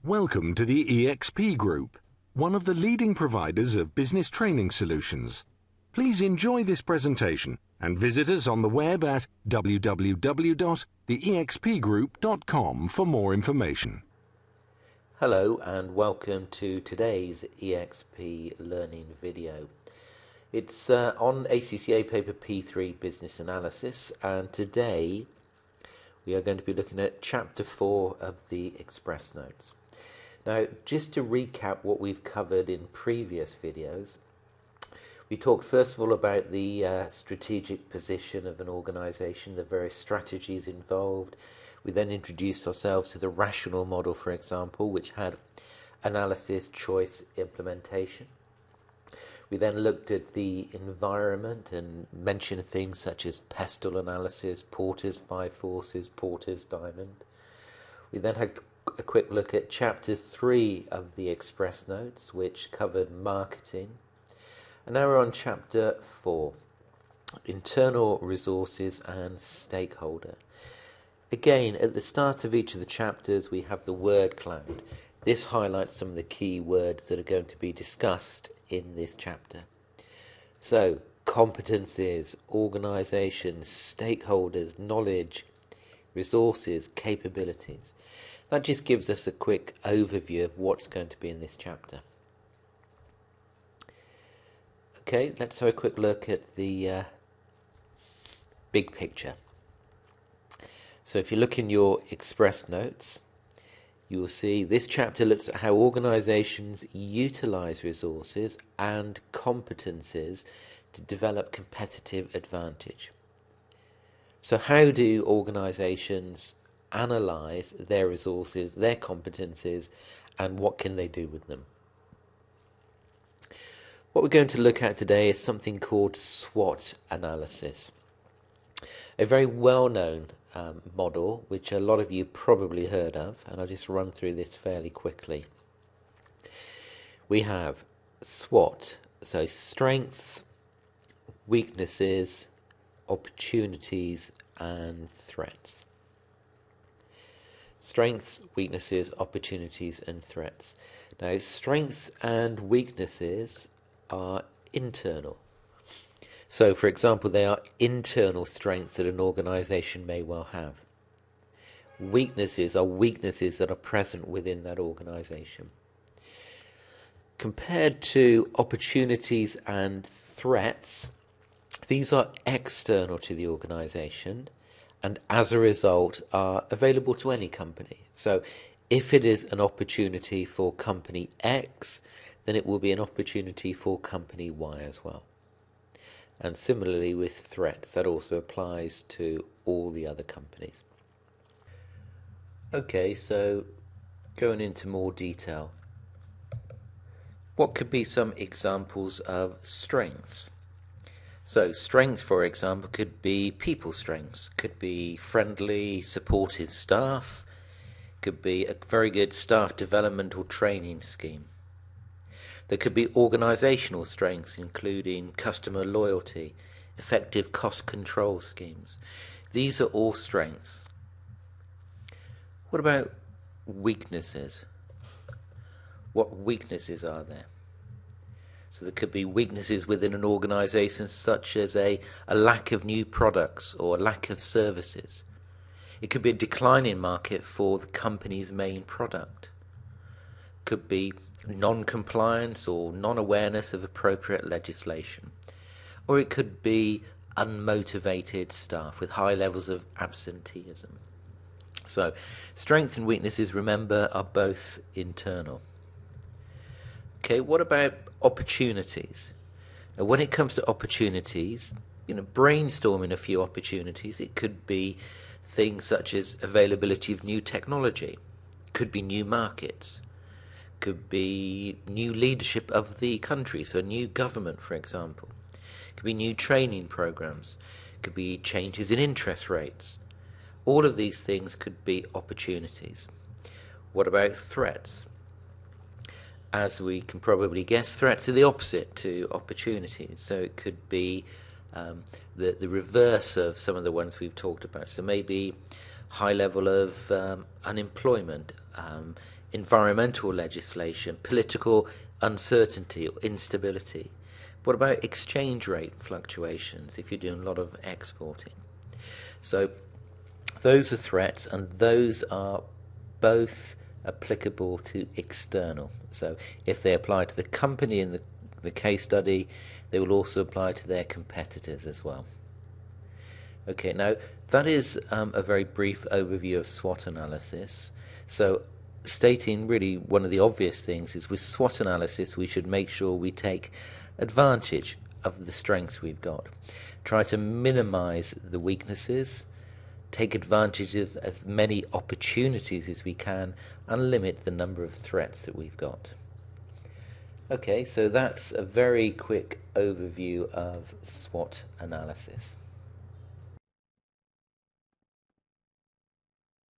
Welcome to the EXP Group, one of the leading providers of business training solutions. Please enjoy this presentation and visit us on the web at www.theexpgroup.com for more information. Hello and welcome to today's EXP learning video. It's on ACCA paper P3 Business Analysis, and today we are going to be looking at Chapter 4 of the Express Notes. Now, just to recap what we've covered in previous videos, we talked first of all about the strategic position of an organisation, the various strategies involved. We then introduced ourselves to the rational model, for example, which had analysis, choice, implementation. We then looked at the environment and mentioned things such as pestle analysis, Porter's five forces, Porter's diamond. We then had a quick look at Chapter 3 of the Express Notes, which covered marketing. And now we're on Chapter 4, internal resources and stakeholder. Again, at the start of each of the chapters, we have the word cloud. This highlights some of the key words that are going to be discussed in this chapter. So, competencies, organisations, stakeholders, knowledge, resources, capabilities. That just gives us a quick overview of what's going to be in this chapter. Okay, let's have a quick look at the big picture. So if you look in your Express Notes, you will see this chapter looks at how organisations utilise resources and competencies to develop competitive advantage. So how do organisations analyse their resources, their competencies, and what can they do with them? What we're going to look at today is something called Swot Analysis, a very well-known model which a lot of you probably heard of, and I'll just run through this fairly quickly. We have SWOT, so strengths, weaknesses, opportunities and threats. Strengths, weaknesses, opportunities and threats. Now, strengths and weaknesses are internal. So, for example, they are internal strengths that an organisation may well have. Weaknesses are weaknesses that are present within that organisation. Compared to opportunities and threats, these are external to the organisation and as a result are available to any company. So if it is an opportunity for company X, then it will be an opportunity for company Y as well. And similarly with threats, that also applies to all the other companies. Okay, so going into more detail, what could be some examples of strengths? So strengths, for example, could be people strengths, could be friendly, supportive staff, could be a very good staff development or training scheme. There could be organisational strengths, including customer loyalty, effective cost control schemes. These are all strengths. What about weaknesses? What weaknesses are there? So there could be weaknesses within an organisation such as a lack of new products or a lack of services. It could be a declining market for the company's main product. It could be non-compliance or non-awareness of appropriate legislation. Or it could be unmotivated staff with high levels of absenteeism. So strengths and weaknesses, remember, are both internal. Okay, what about opportunities? Now, when it comes to opportunities, brainstorming a few opportunities. It could be things such as availability of new technology, could be new markets, could be new leadership of the country, so a new government, for example. Could be new training programs, could be changes in interest rates. All of these things could be opportunities. What about threats? As we can probably guess, threats are the opposite to opportunities. So it could be the reverse of some of the ones we've talked about. So maybe high level of unemployment. environmental legislation, political uncertainty or instability? What about exchange rate fluctuations if you're doing a lot of exporting? So those are threats, and those are both applicable to external. So if they apply to the company in the case study, they will also apply to their competitors as well. Okay, now that is a very brief overview of SWOT analysis. So stating really one of the obvious things is with SWOT analysis we should make sure we take advantage of the strengths we've got. Try to minimize the weaknesses, take advantage of as many opportunities as we can, and limit the number of threats that we've got. Okay, so that's a very quick overview of SWOT analysis.